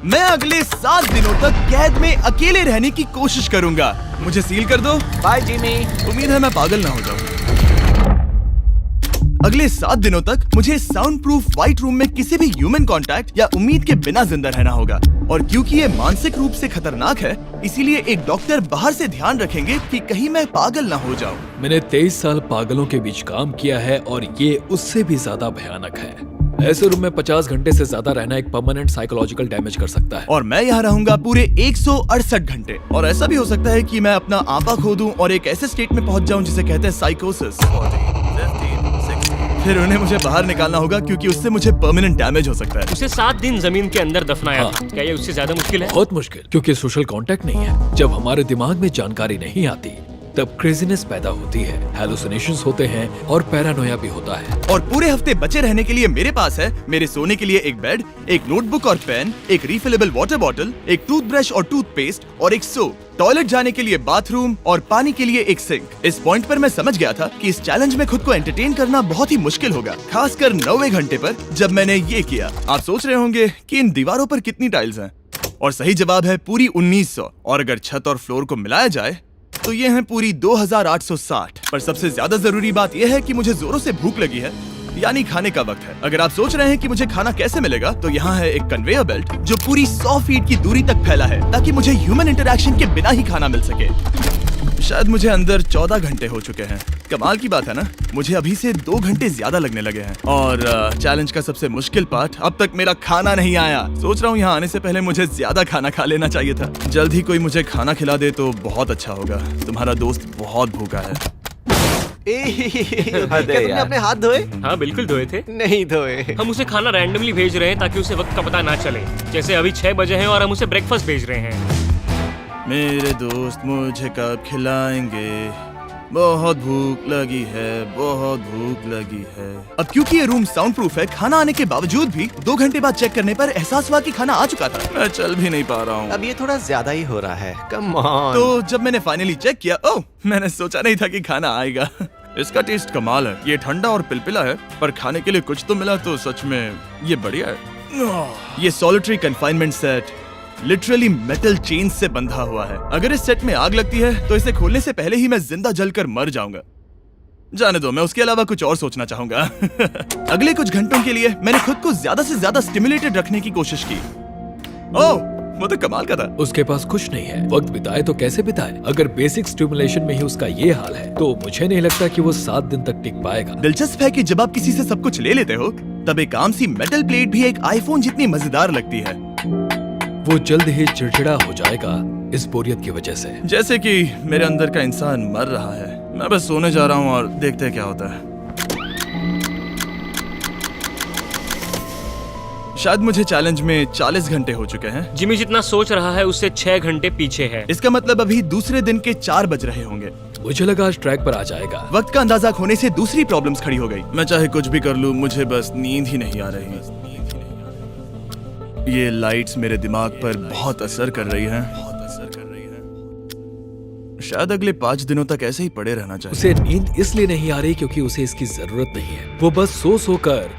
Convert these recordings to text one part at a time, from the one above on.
मैं अगले 7 दिनों तक कैद में अकेले रहने की कोशिश करूंगा। मुझे सील कर दो। Bye Jimmy. उम्मीद है मैं पागल ना हो जाऊं। अगले 7 दिनों तक मुझे साउंड प्रूफ व्हाइट रूम में किसी भी ह्यूमन कांटेक्ट या उम्मीद के बिना जिंदा रहना होगा। और क्योंकि ये मानसिक रूप से खतरनाक है, इसीलिए एक डॉक्टर बाहर से ध्यान रखेंगे कि कहीं मैं पागल ना हो जाऊं। मैंने 23 साल पागलों के बीच काम किया है और ये उससे भी ज्यादा भयानक है। ऐसे रूम में 50 घंटे से ज्यादा रहना एक परमानेंट साइकोलॉजिकल डैमेज कर सकता है। और मैं यहाँ रहूंगा पूरे 168 घंटे। और ऐसा भी हो सकता है कि मैं अपना आपा खो दूं और एक ऐसे स्टेट में पहुंच जाऊं जिसे कहते हैं साइकोसिस। फिर उन्हें मुझे बाहर निकालना होगा क्योंकि उससे मुझे परमानेंट डैमेज हो सकता है। उसे 7 दिन जमीन के अंदर दफनाया था। क्या ये उससे ज्यादा मुश्किल है? बहुत मुश्किल, क्योंकि सोशल कांटेक्ट नहीं है। जब हमारे दिमाग में जानकारी नहीं आती तब क्रेजीनेस पैदा होती है, हैलुसिनेशंस होते हैं और पैरानोया भी होता है। और पूरे हफ्ते बचे रहने के लिए मेरे पास है मेरे सोने के लिए एक बेड, एक नोटबुक और पेन, एक रिफिलेबल वाटर बॉटल, एक टूथब्रश और टूथपेस्ट और एक सोप, टॉयलेट जाने के लिए बाथरूम और पानी के लिए एक सिंक। इस पॉइंट पर मैं समझ गया था कि इस चैलेंज में खुद को एंटरटेन करना बहुत ही मुश्किल होगा, खासकर 9वें घंटे पर जब मैंने ये किया। आप सोच रहे होंगे कि इन दीवारों पर कितनी टाइल्स हैं? और सही जवाब है पूरी 1900। और अगर छत और फ्लोर को मिलाया जाए तो ये हैं पूरी 2860। पर सबसे ज्यादा जरूरी बात यह है कि मुझे जोरों से भूख लगी है, यानी खाने का वक्त है। अगर आप सोच रहे हैं कि मुझे खाना कैसे मिलेगा, तो यहाँ है एक कन्वेयर बेल्ट जो पूरी 100 फीट की दूरी तक फैला है, ताकि मुझे ह्यूमन इंटरैक्शन के बिना ही खाना मिल सके। शायद मुझे अंदर 14 घंटे हो चुके हैं। कमाल की बात है ना, मुझे अभी से 2 घंटे ज्यादा लगने लगे हैं। और चैलेंज का सबसे मुश्किल पार्ट, अब तक मेरा खाना नहीं आया। सोच रहा हूँ यहाँ आने से पहले मुझे ज्यादा खाना खा लेना चाहिए था। जल्द ही कोई मुझे खाना खिला दे तो बहुत अच्छा होगा। तुम्हारा दोस्त बहुत भूखा है। क्या तुमने अपने हाथ धोए? हाँ बिल्कुल धोए थे। नहीं धोए। हम उसे खाना रैंडमली भेज रहे हैं ताकि उसे वक्त का पता ना चले। जैसे अभी 6 बजे हैं और हम उसे ब्रेकफास्ट भेज रहे हैं। मेरे दोस्त मुझे कब खिलाएंगे? बहुत भूख लगी है, बहुत भूख लगी है। अब क्योंकि ये रूम साउंड प्रूफ है, खाना आने के बावजूद भी 2 घंटे बाद चेक करने पर एहसास हुआ कि खाना आ चुका था। मैं चल भी नहीं पा रहा हूँ। अब ये थोड़ा ज्यादा ही हो रहा है। Come on. तो जब मैंने फाइनली चेक किया, ओह, मैंने सोचा नहीं था कि खाना आएगा। इसका टेस्ट कमाल है। ये ठंडा और पिलपिला है, पर खाने के लिए कुछ तो मिला, तो सच में ये बढ़िया है। ये solitary confinement set literally metal chain से बंधा हुआ है। अगर इस सेट में आग लगती है तो इसे खोलने से पहले ही मैं जिंदा जलकर मर जाऊंगा। जाने दो, मैं उसके अलावा कुछ और सोचना चाहूंगा। अगले कुछ घंटों के लिए मैंने खुद को ज्यादा से ज्यादा स्टिमुलेटेड रखने की कोशिश की। ओह, वो तो कमाल का था। उसके पास कुछ नहीं है, वक्त बिताए तो कैसे बिताए? अगर बेसिक स्टिमुलेशन में ही उसका ये हाल है तो मुझे नहीं लगता कि वो 7 दिन तक टिक पाएगा। दिलचस्प है कि जब आप किसी से सब कुछ ले लेते हो, तब एक आम सी मेटल प्लेट भी एक आईफोन जितनी मजेदार लगती है। वो जल्द ही चिड़चिड़ा हो जाएगा इस बोरियत की वजह से। जैसे कि मेरे अंदर का इंसान मर रहा है। मैं बस सोने जा रहा हूँ और देखते हैं क्या होता है। शायद मुझे चैलेंज में 40 घंटे हो चुके हैं। जिमी जितना सोच रहा है उससे 6 घंटे पीछे है। इसका मतलब अभी दूसरे दिन के 4 बज रहे होंगे। मुझे लगा आज ट्रैक पर आ जाएगा। वक्त का अंदाजा खोने से दूसरी प्रॉब्लम्स खड़ी हो गई। मैं चाहे कुछ भी कर लूं, मुझे बस नींद ही नहीं आ रही। ये लाइट्स मेरे दिमाग पर बहुत असर कर रही हैं। शायद अगले 5 दिनों तक ऐसे ही पड़े रहना चाहिए। उसे नींद इसलिए नहीं आ रही क्योंकि उसे इसकी जरूरत नहीं है। वो बस सो कर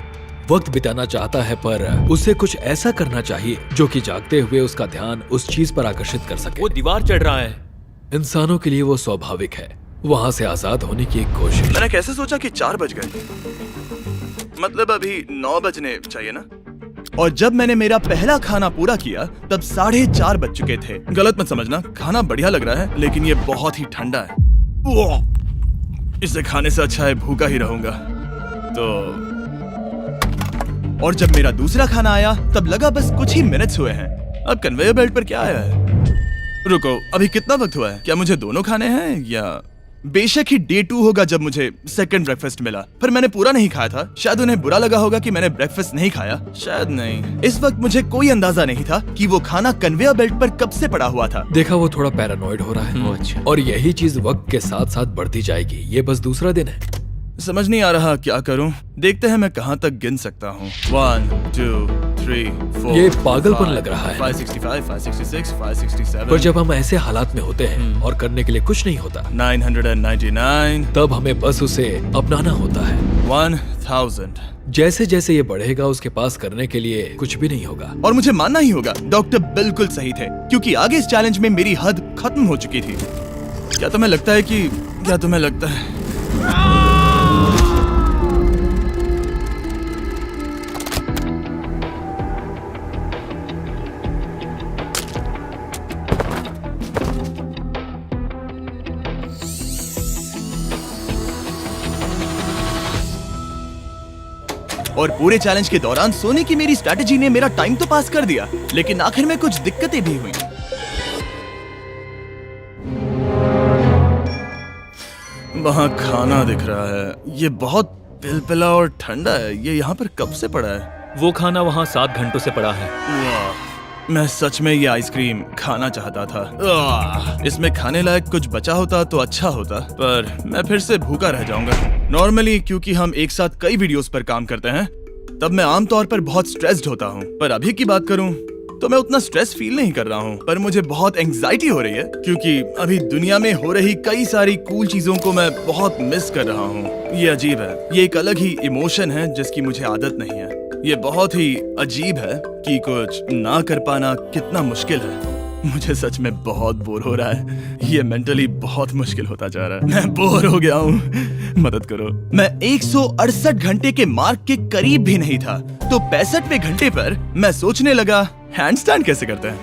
वक्त बिताना चाहता है, पर उसे कुछ ऐसा करना चाहिए जो कि जागते हुए उसका ध्यान उस चीज पर आकर्षित कर सके। वो दीवार चढ़ रहा है। इंसानों के लिए वो स्वाभाविक है, वहाँ से आजाद होने की एक कोशिश। मैंने कैसे सोचा कि 4 बज गए? मतलब अभी 9 बजने चाहिए ना? और जब मैंने मेरा पहला खाना पूरा किया तब 4:30 बज चुके थे। गलत मत समझना, खाना बढ़िया लग रहा है, लेकिन ये बहुत ही ठंडा है। इसे खाने से अच्छा है भूखा ही रहूंगा। तो और जब मेरा दूसरा खाना आया तब लगा बस कुछ ही मिनट्स हुए हैं। अब कन्वेयर बेल्ट पर क्या आया है? रुको, अभी कितना वक्त हुआ है? क्या मुझे दोनों खाने हैं या बेशक ही डे 2 होगा जब मुझे सेकंड ब्रेकफास्ट मिला, पर मैंने पूरा नहीं खाया था। शायद उन्हें बुरा लगा होगा कि मैंने ब्रेकफास्ट नहीं खाया, शायद नहीं। इस वक्त मुझे कोई अंदाजा नहीं था कि वो खाना कन्वेयर बेल्ट पर कब से पड़ा हुआ था। देखा, वो थोड़ा पैरानॉइड हो रहा है। अच्छा। और यही चीज वक्त के साथ साथ बढ़ती जाएगी। ये बस दूसरा दिन है। समझ नहीं आ रहा क्या करूं। देखते हैं मैं कहां तक गिन सकता हूं। 1 2 3 4। ये पागलपन लग रहा है। 565 566 567। पर जब हम ऐसे हालात में होते हैं और करने के लिए कुछ नहीं होता, 999। तब हमें बस उसे अपनाना होता है। 1 1000। जैसे जैसे ये बढ़ेगा उसके पास करने के लिए कुछ भी नहीं होगा। और मुझे मानना ही होगा, डॉक्टर बिल्कुल सही थे, क्योंकि आगे इस चैलेंज में मेरी हद खत्म हो चुकी थी। क्या तुम्हें लगता है और पूरे चैलेंज के दौरान सोने की मेरी स्ट्रैटेजी ने मेरा टाइम तो पास कर दिया, लेकिन आखिर में कुछ दिक्कतें भी हुई। वहां खाना दिख रहा है, ये बहुत पिलपिला और ठंडा है। ये यहाँ पर कब से पड़ा है? वो खाना वहाँ 7 घंटों से पड़ा है। वाह, मैं सच में ये आइसक्रीम खाना चाहता था। इसमें खाने लायक कुछ बचा होता तो अच्छा होता, पर मैं फिर से भूखा रह जाऊंगा। नॉर्मली क्योंकि हम एक साथ कई वीडियोस पर काम करते हैं, तब मैं आमतौर पर बहुत स्ट्रेस्ड होता हूँ। पर अभी की बात करूँ तो मैं उतना स्ट्रेस फील नहीं कर रहा हूँ, पर मुझे बहुत एंजाइटी हो रही है, क्योंकि अभी दुनिया में हो रही कई सारी कूल चीजों को मैं बहुत मिस कर रहा हूँ। ये अजीब है, ये एक अलग ही इमोशन है जिसकी मुझे आदत नहीं है। ये बहुत ही अजीब है कि कुछ ना कर पाना कितना मुश्किल है। मुझे सच में बहुत बोर हो रहा है। ये मेंटली बहुत मुश्किल होता जा रहा है। मैं बोर हो गया हूँ, मदद करो। मैं 168 घंटे के मार्क के करीब भी नहीं था, तो 65वें घंटे पर मैं सोचने लगा, हैंडस्टैंड कैसे करते हैं।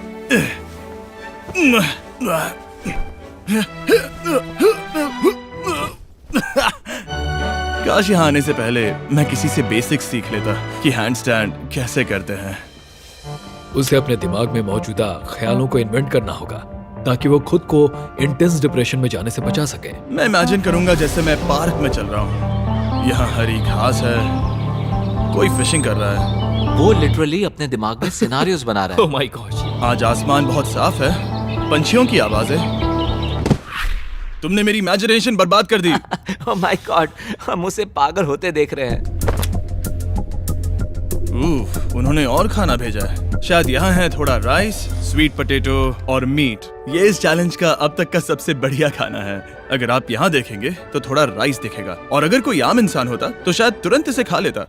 काश यहाँ आने से पहले मैं किसी से बेसिक्स सीख लेता कि हैंडस्टैंड कैसे करते हैं। उसे अपने दिमाग में मौजूदा ख्यालों को इन्वेंट करना होगा ताकि वो खुद को इंटेंस डिप्रेशन में जाने से बचा सके। मैं इमेजिन करूंगा जैसे मैं पार्क में चल रहा हूँ, यहाँ हरी घास है, कोई फिशिंग कर रहा है। वो लिटरली अपने दिमाग में सिनारियोस बना रहा है। Oh my God. आज आसमान बहुत साफ है, पंछियों की आवाजें। तुमने मेरी इमेजिनेशन बर्बाद कर दी। ओह माय गॉड, हम उसे पागल होते देख रहे हैं। उन्होंने और खाना भेजा है। शायद यहाँ है थोड़ा राइस, स्वीट पोटैटो और मीट। ये इस चैलेंज का अब तक का सबसे बढ़िया खाना है। अगर आप यहाँ देखेंगे तो थोड़ा राइस दिखेगा, और अगर कोई आम इंसान होता तो शायद तुरंत इसे खा लेता,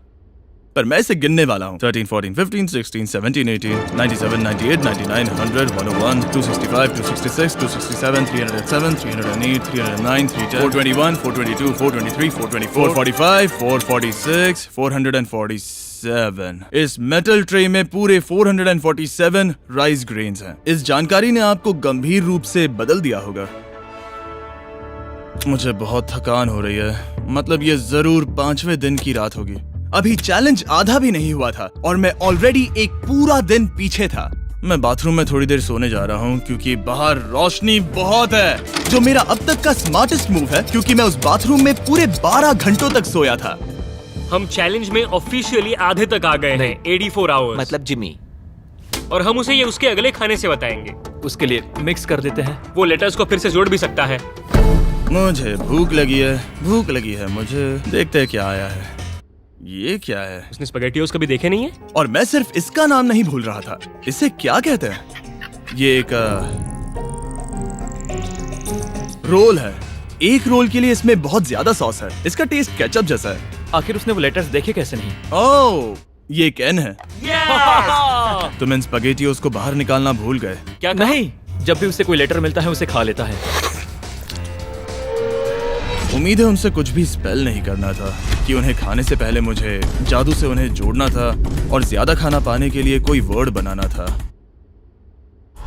पर मैं इसे गिनने वाला हूँ। 13, 14, 15, 16, 17, 18, 97, 98, 99, 100, 101, 265, 266, 267, 307, 308, 309, 310, 421, 422, 423, 424, 445, 446, 447। इस मेटल ट्रे में पूरे 447 राइस ग्रेन्स हैं। इस जानकारी ने आपको गंभीर रूप से बदल दिया होगा। मुझे बहुत थकान हो रही है, मतलब ये जरूर 5वें दिन की रात होगी। अभी चैलेंज आधा भी नहीं हुआ था और मैं ऑलरेडी एक पूरा दिन पीछे था। मैं बाथरूम में थोड़ी देर सोने जा रहा हूँ क्योंकि बाहर रोशनी बहुत है, जो मेरा अब तक का स्मार्टेस्ट मूव है, क्योंकि मैं उस बाथरूम में पूरे 12 घंटों तक सोया था। हम चैलेंज में ऑफिशियली आधे तक आ गए हैं, 84 आवर्स। मतलब जिमी। और हम उसे ये उसके अगले खाने से बताएंगे। उसके लिए मिक्स कर देते हैं। वो लेटर्स को फिर से जोड़ भी सकता है। मुझे भूख लगी है मुझे। देखते हैं क्या आया है। ये क्या है? उसने स्पैगेटियोस कभी देखे नहीं है? और मैं सिर्फ इसका नाम नहीं भूल रहा था। इसे क्या कहते हैं? ये एक रोल है। एक रोल के लिए इसमें बहुत ज्यादा सॉस है। इसका टेस्ट केचप जैसा है। आखिर उसने वो लेटर्स देखे कैसे नहीं? ओह, ये कैन है। तुम इन स्पैगेटियोस को बाहर निकालना भूल गए। क्या कहा? नहीं, जब भी उसे कोई लेटर मिलता है उसे खा लेता है। उम्मीद है उनसे कुछ भी स्पेल नहीं करना था कि उन्हें खाने से पहले मुझे जादू से उन्हें जोड़ना था और ज्यादा खाना पाने के लिए कोई वर्ड बनाना था।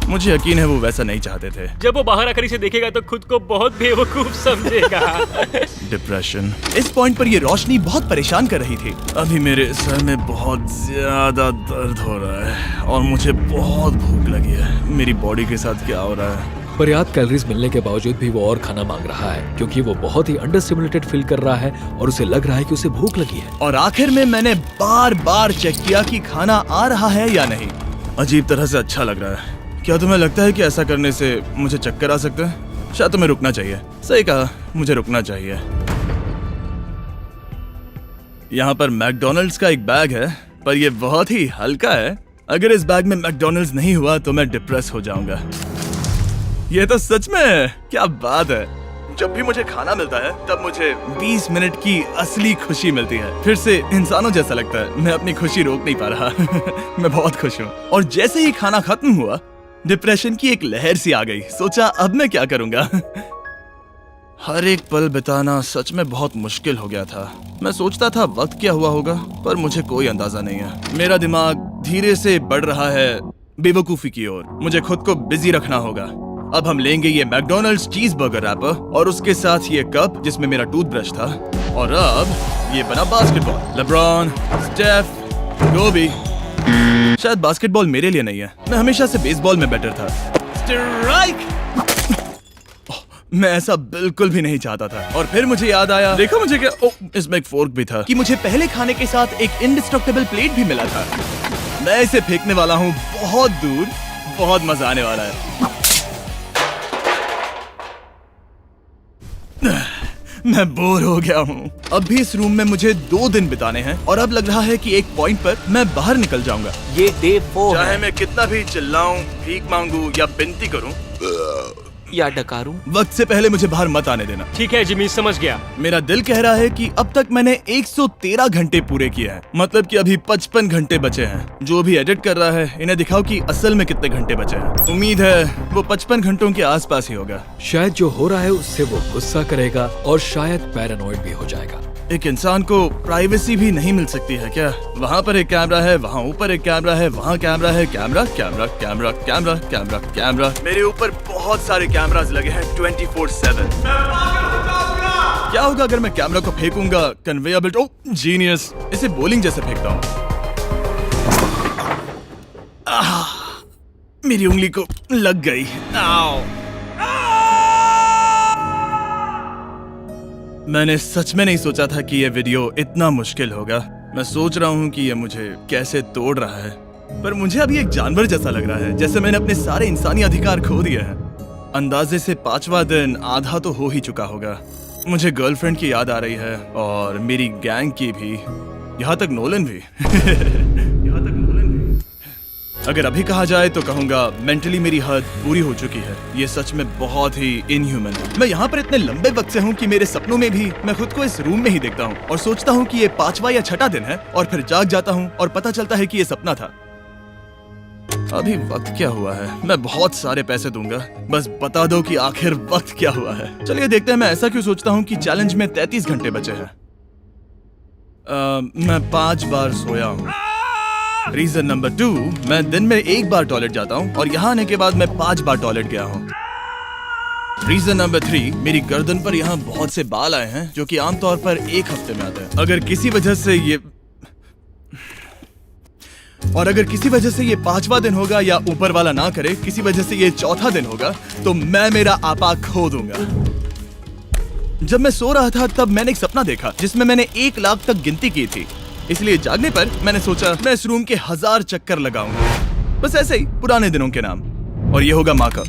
मुझे यकीन है वो वैसा नहीं चाहते थे। जब वो बाहर आकर इसे देखेगा तो खुद को बहुत बेवकूफ समझेगा। डिप्रेशन। इस पॉइंट पर ये रोशनी बहुत परेशान कर रही थी। अभी मेरे सर में बहुत ज्यादा दर्द हो रहा है और मुझे बहुत भूख लगी है। मेरी बॉडी के साथ क्या हो रहा है? पर्याप्त कैलोरीज मिलने के बावजूद भी वो और खाना मांग रहा है क्योंकि वो बहुत ही अंडर स्टिमुलेटेड फील कर रहा है और उसे लग रहा है कि उसे भूख लगी है। और आखिर में मैंने बार बार चेक किया कि खाना आ रहा है या नहीं। अजीब तरह से अच्छा लग रहा है। क्या तुम्हें लगता है कि ऐसा करने से मुझे चक्कर आ सकता है? शायद तुम्हें रुकना चाहिए। सही कहा, मुझे रुकना चाहिए। यहाँ पर मैकडॉनल्ड्स का एक बैग है, पर यह बहुत ही हल्का है। अगर इस बैग में मैकडॉनल्ड्स नहीं हुआ तो मैं डिप्रेस हो जाऊंगा। ये तो सच में है। क्या बात है। जब भी मुझे खाना मिलता है तब मुझे 20 मिनट की असली खुशी मिलती है। फिर से इंसानों जैसा लगता है। मैं अपनी खुशी रोक नहीं पा रहा। मैं बहुत खुश हूँ। और जैसे ही खाना खत्म हुआ, डिप्रेशन की एक लहर सी आ गई। सोचा अब मैं क्या करूंगा। हर एक पल बिताना सच में बहुत मुश्किल हो गया था। मैं सोचता था वक्त क्या हुआ होगा, पर मुझे कोई अंदाजा नहीं है। मेरा दिमाग धीरे से बढ़ रहा है बेवकूफी की ओर। मुझे खुद को बिजी रखना होगा। अब हम लेंगे ये मैकडॉनल्ड्स चीज बर्गर रैपर और उसके साथ ये कप जिसमें मेरा टूथब्रश था, और अब ये बना बास्केटबॉल। लेब्रॉन, स्टेफ, कोबी। शायद बास्केटबॉल मेरे लिए नहीं है। मैं हमेशा से बेसबॉल में बेटर था। स्ट्राइक! मैं ऐसा बिल्कुल भी नहीं चाहता था। और फिर मुझे याद आया, देखो मुझे क्या, इसमें एक फोर्क भी था, कि मुझे पहले खाने के साथ एक इंडिस्ट्रक्टेबल प्लेट भी मिला था। मैं इसे फेंकने वाला हूँ बहुत दूर। बहुत मजा आने वाला है। मैं बोर हो गया हूँ। अब भी इस रूम में मुझे 2 दिन बिताने हैं और अब लग रहा है कि एक पॉइंट पर मैं बाहर निकल जाऊंगा। ये डे 4 चाहे है। मैं कितना भी चिल्लाऊं, भीख मांगू या विनती करूं, या डकारूं। वक्त से पहले मुझे बाहर मत आने देना। ठीक है जिमी, समझ गया। मेरा दिल कह रहा है कि अब तक मैंने 113 घंटे पूरे किए हैं। मतलब कि अभी 55 घंटे बचे हैं। जो भी एडिट कर रहा है, इन्हें दिखाओ कि असल में कितने घंटे बचे हैं। उम्मीद है वो 55 घंटों के आसपास ही होगा। शायद जो हो रहा है उससे वो गुस्सा करेगा और शायद पैरानॉइड भी हो जाएगा। एक इंसान को प्राइवेसी भी नहीं मिल सकती है क्या? वहाँ पर एक कैमरा है, वहाँ ऊपर एक कैमरा है, वहाँ कैमरा है, camera camera camera camera camera camera. मेरे ऊपर बहुत सारे कैमरास लगे हैं 24/7। क्या होगा अगर मैं कैमरा को फेंकूंगा? Conveyor belt. Oh genius! इसे बोलिंग जैसे फेंकता हूँ। मेरी उंगली को लग गई। आओ! मैंने सच में नहीं सोचा था कि यह वीडियो इतना मुश्किल होगा। मैं सोच रहा हूँ कि यह मुझे कैसे तोड़ रहा है, पर मुझे अभी एक जानवर जैसा लग रहा है, जैसे मैंने अपने सारे इंसानी अधिकार खो दिए हैं। अंदाजे से 5वां दिन आधा तो हो ही चुका होगा। मुझे गर्लफ्रेंड की याद आ रही है और मेरी गैंग की भी, यहाँ तक नोलन भी। यहाँ तक नोलन भी। अगर अभी कहा जाए तो कहूंगा मेंटली मेरी हद पूरी हो चुकी है। ये सच में बहुत ही इनह्यूमन है। मैं यहाँ पर इतने लंबे वक्त से हूँ कि मेरे सपनों में भी मैं खुद को इस रूम में ही देखता हूँ और सोचता हूँ कि ये 5वां या 6वां दिन है, और फिर जाग जाता हूँ और पता चलता है कि ये सपना था। अभी वक्त क्या हुआ है? मैं बहुत सारे पैसे दूंगा, बस बता दो कि आखिर वक्त क्या हुआ है। चलिए देखते हैं मैं ऐसा क्यों सोचता हूँ कि चैलेंज में 33 घंटे बचे हैं। मैं 5 बार सोया हूँ। रीजन नंबर 2, मैं दिन में 1 बार टॉयलेट जाता हूँ और यहाँ आने के बाद मैं 5 बार टॉयलेट गया हूँ। रीजन नंबर 3, मेरी गर्दन पर यहाँ बहुत से बाल आए हैं जो कि आमतौर पर 1 हफ्ते में आते हैं। अगर किसी वजह से ये 5वां दिन होगा या ऊपर वाला ना करे, किसी वजह से ये 4था दिन होगा, तो मैं मेरा आपा खो दूंगा। जब मैं सो रहा था तब मैंने एक सपना देखा जिसमें मैंने 1 लाख तक गिनती की थी। इसलिए जागने पर मैंने सोचा मैं इस रूम के 1000 चक्कर लगाऊंगा, बस ऐसे ही पुराने दिनों के नाम। और ये होगा माँ का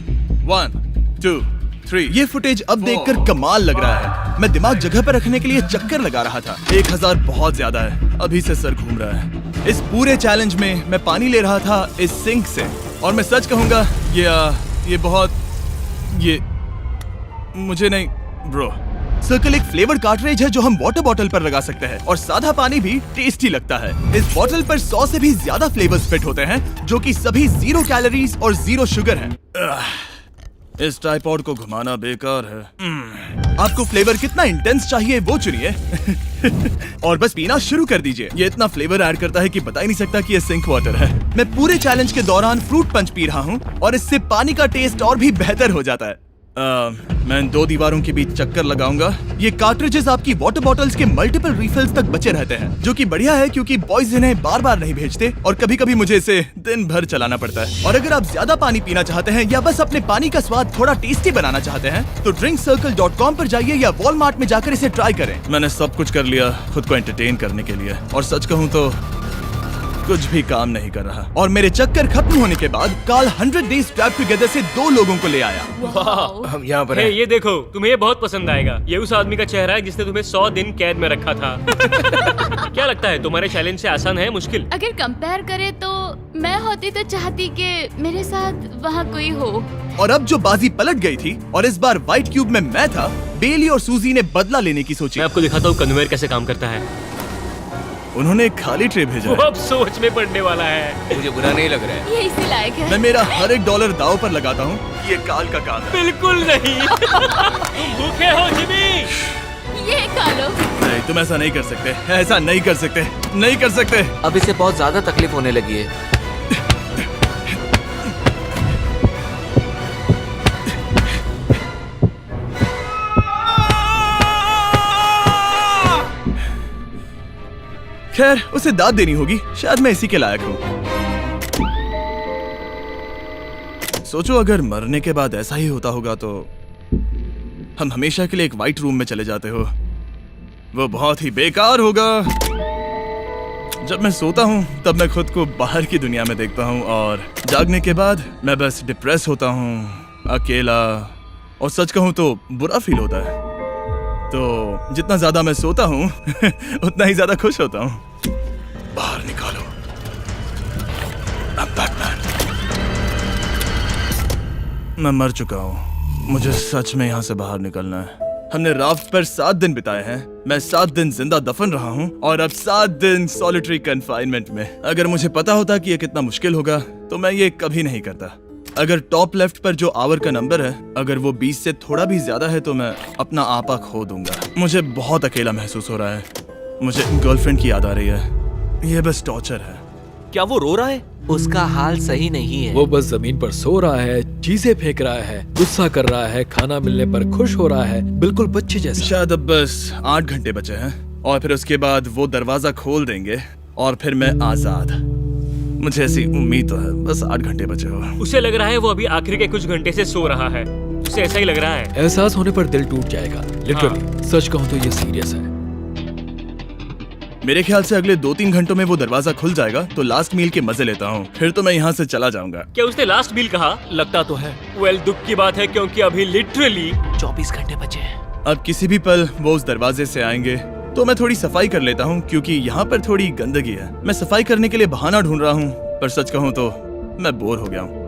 1 2 3। ये फुटेज अब देखकर कमाल लग रहा है। मैं दिमाग जगह पर रखने के लिए चक्कर लगा रहा था। 1000 बहुत ज्यादा है। अभी से सर घूम रहा है। इस पूरे चैलेंज में मैं पानी ले रहा था इस सिंक से, और मैं सच कहूंगा ये मुझे नहीं ब्रो। सर्कल एक फ्लेवर कार्ट्रिज है जो हम वाटर बॉटल पर लगा सकते हैं, और सादा पानी भी टेस्टी लगता है। इस बॉटल पर 100 से भी ज्यादा फ्लेवर्स फिट होते हैं जो कि सभी 0 कैलोरीज और 0 शुगर हैं। इस ट्राइपॉड को घुमाना बेकार है। आपको फ्लेवर कितना इंटेंस चाहिए वो चुनिए और बस पीना शुरू कर दीजिए। ये इतना फ्लेवर ऐड करता है कि बता ही नहीं सकता कि ये सिंक वाटर है। मैं पूरे चैलेंज के दौरान फ्रूट पंच पी रहा हूँ और इससे पानी का टेस्ट और भी बेहतर हो जाता है। मैं इन 2 दीवारों के बीच चक्कर लगाऊंगा। ये कार्ट्रिजेस आपकी वाटर बॉटल्स के मल्टीपल रिफिल्स तक बचे रहते हैं, जो कि बढ़िया है क्योंकि बॉयज इन्हें बार बार नहीं भेजते और कभी कभी मुझे इसे दिन भर चलाना पड़ता है। और अगर आप ज्यादा पानी पीना चाहते हैं या बस अपने पानी का स्वाद थोड़ा टेस्टी बनाना चाहते हैं तो drinkcircle.com पर जाइए या वॉलमार्ट में जाकर इसे ट्राई करें। मैंने सब कुछ कर लिया खुद को एंटरटेन करने के लिए, और सच कहूँ तो कुछ भी काम नहीं कर रहा और मेरे चक्कर खत्म होने के बाद कार्ल 100 डेज ट्रैप टुगेदर से 2 लोगों को ले आया। वाह। हम यहाँ पर हे, हैं। ये देखो, तुम्हें ये बहुत पसंद आएगा। ये उस आदमी का चेहरा है जिसने तुम्हें 100 दिन कैद में रखा था। क्या लगता है तुम्हारे चैलेंज से आसान है मुश्किल? अगर कंपेयर करे तो मैं होती तो चाहती कि मेरे साथ वहाँ कोई हो। और अब जो बाजी पलट गई थी और इस बार व्हाइट क्यूब में मैं था, बेली और सूजी ने बदला लेने की सोची। मैं आपको दिखाता हूँ कन्वेयर कैसे काम करता है। उन्होंने एक खाली ट्रे भेजा वो है। अब सोच में पड़ने वाला है। मुझे बुरा नहीं लग रहा है। ये इसी लायक है। मैं मेरा हर एक डॉलर दाव पर लगाता हूँ कि ये काल का काम है। बिल्कुल नहीं। तुम भूखे हो जिमी। ये खा लो। नहीं, तुम ऐसा नहीं कर सकते, ऐसा नहीं कर सकते, नहीं कर सकते। अब इसे बहुत ज्यादा तकलीफ होने लगी है। खैर, उसे दाद देनी होगी, शायद मैं इसी के लायक हूँ। सोचो अगर मरने के बाद ऐसा ही होता होगा तो हम हमेशा के लिए एक व्हाइट रूम में चले जाते हो। वो बहुत ही बेकार होगा। जब मैं सोता हूँ तब मैं खुद को बाहर की दुनिया में देखता हूँ और जागने के बाद मैं बस डिप्रेस होता हूँ, अकेला, और सच कहूँ तो बुरा फील होता है। तो जितना ज्यादा मैं सोता हूँ उतना ही ज्यादा खुश होता हूँ। बाहर निकालो। I'm Batman। मैं मर चुका हूँ, मुझे सच में यहाँ से बाहर निकलना है। हमने राफ्ट पर 7 दिन बिताए हैं। मैं 7 दिन जिंदा दफन रहा हूँ और अब 7 दिन सॉलिटरी कन्फाइनमेंट में। अगर मुझे पता होता कि ये कितना मुश्किल होगा तो मैं ये कभी नहीं करता। अगर टॉप लेफ्ट पर जो आवर का नंबर है, अगर वो 20 से थोड़ा भी ज्यादा है तो मैं अपना आपा खो दूंगा। मुझे बहुत अकेला महसूस हो रहा है। मुझे गर्लफ्रेंड की याद आ रही है। ये बस टॉर्चर है। क्या वो रो रहा है? उसका हाल सही नहीं है। वो बस जमीन पर सो रहा है, चीजें फेंक रहा है, गुस्सा कर रहा है, खाना मिलने पर खुश हो रहा है, बिल्कुल बच्चे जैसा। शायद अब बस 8 घंटे बचे हैं और फिर उसके बाद वो दरवाजा खोल देंगे और फिर मैं आजाद। मुझे ऐसी उम्मीद तो है। बस 8 घंटे बचे हो। उसे लग रहा है वो अभी आखिरी के कुछ घंटे से सो रहा है। उसे ऐसा ही लग रहा है। एहसास होने पर दिल टूट जाएगा। लिटरली, सच कहूँ तो ये सीरियस है। मेरे ख्याल से अगले 2-3 घंटों में वो दरवाजा खुल जाएगा तो लास्ट मील के मजे लेता हूँ, फिर तो मैं यहाँ से चला जाऊंगा। क्या उसने लास्ट मील कहा? लगता तो है। वेल, दुख की बात है क्योंकि अभी लिटरली 24 घंटे बचे हैं। अब किसी भी पल वो उस दरवाजे से आएंगे तो मैं थोड़ी सफाई कर लेता हूँ क्योंकि यहाँ पर थोड़ी गंदगी है। मैं सफाई करने के लिए बहाना ढूंढ रहा हूँ, पर सच कहूँ तो मैं बोर हो गया हूँ।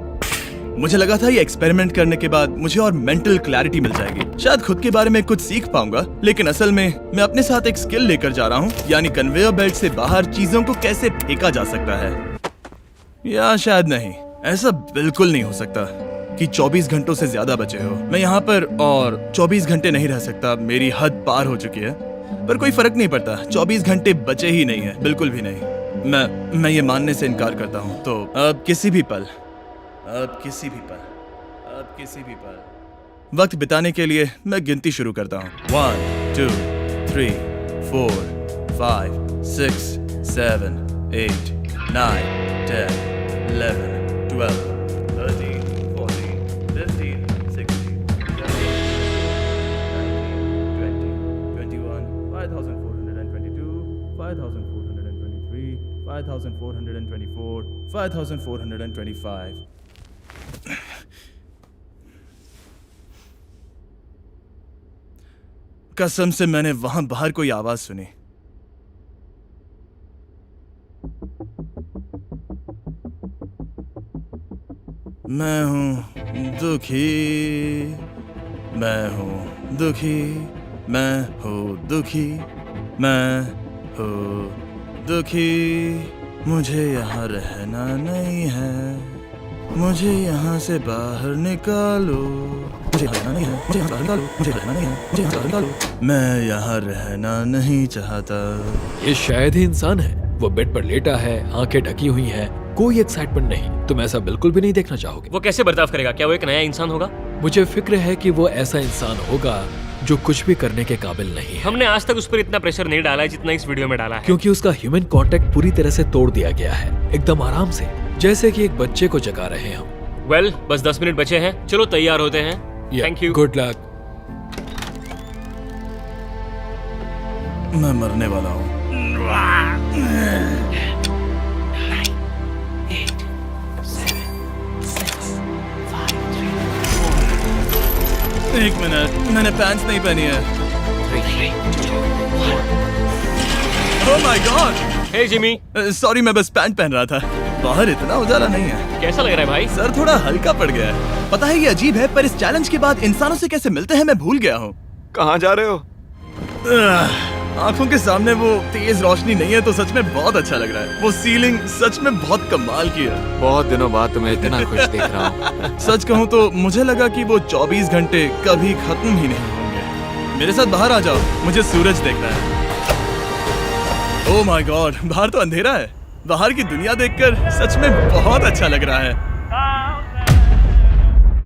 मुझे लगा था ये एक्सपेरिमेंट करने के बाद मुझे और मेंटल क्लैरिटी मिल जाएगी, शायद खुद के बारे में कुछ सीख पाऊंगा। लेकिन असल में मैं अपने साथ एक स्किल लेकर जा रहा हूँ, यानी कन्वेयर बेल्ट से बाहर चीजों को कैसे फेंका जा सकता है। या शायद नहीं, ऐसा बिल्कुल नहीं हो सकता कि 24 घंटों से ज्यादा बचे हो। मैं यहाँ पर और 24 घंटे नहीं रह सकता, मेरी हद पार हो चुकी है। पर कोई फर्क नहीं पड़ता, 24 घंटे बचे ही नहीं है, बिल्कुल भी नहीं। मैं ये मानने से इनकार करता हूँ। तो अब किसी भी पल वक्त बिताने के लिए मैं गिनती शुरू करता हूँ। 1 2 3 4 5 6 7 8 9 10 11 12 13 14 15 16 17 18 19 20 21 5422 5423 5424 5425। कसम से मैंने वहां बाहर कोई आवाज सुनी। मैं हूं दुखी, मैं हूं दुखी, मैं हूं दुखी, मैं हूं दुखी। मुझे यहाँ रहना नहीं है, मुझे यहाँ से बाहर निकालो। मुझे रहना नहीं है, मुझे यहाँ बाहर निकालो। मुझे रहना नहीं है, मुझे यहाँ बाहर निकालो। मैं यहाँ रहना नहीं चाहता। ये शायद ही इंसान है। वो बेड पर लेटा है, आंखें ढकी हुई हैं, कोई एक्साइटमेंट नहीं। तुम ऐसा बिल्कुल भी नहीं देखना चाहोगे। वो कैसे बर्ताव करेगा? क्या वो एक नया इंसान होगा? मुझे फिक्र है कि वो ऐसा इंसान होगा जो कुछ भी करने के काबिल नहीं है, हमने आज तक उस पर इतना प्रेशर नहीं डाला है जितना इस वीडियो में डाला है। क्योंकि उसका ह्यूमन कांटेक्ट पूरी तरह से तोड़ दिया गया है, एकदम आराम से, जैसे कि एक बच्चे को जगा रहे हो। वेल, बस 10 मिनट बचे हैं, चलो तैयार होते हैं। Thank you. Good luck. मैं मरने वाला हूँ। एक मिनट, मैंने पैंट्स नहीं पहनी है। Oh my God, hey Jimmy, sorry मैं बस पैंट पहन रहा था। बाहर इतना उजाला नहीं है। कैसा लग रहा है भाई? सर थोड़ा हल्का पड़ गया है। पता है ये अजीब है, पर इस चैलेंज के बाद इंसानों से कैसे मिलते हैं मैं भूल गया हूँ। कहाँ जा रहे हो? आंखों के सामने वो तेज रोशनी नहीं है तो सच में बहुत अच्छा लग रहा है। वो सीलिंग सच में बहुत कमाल की है। बहुत दिनों बाद तुम्हें इतना खुश देख रहा हूँ। सच कहूँ तो मुझे लगा कि वो 24 घंटे कभी खत्म ही नहीं होंगे। मेरे साथ बाहर आ जाओ, मुझे सूरज देखना है। ओह माय गॉड, बाहर तो अंधेरा है। बाहर की दुनिया देखकर सच में बहुत अच्छा लग रहा है।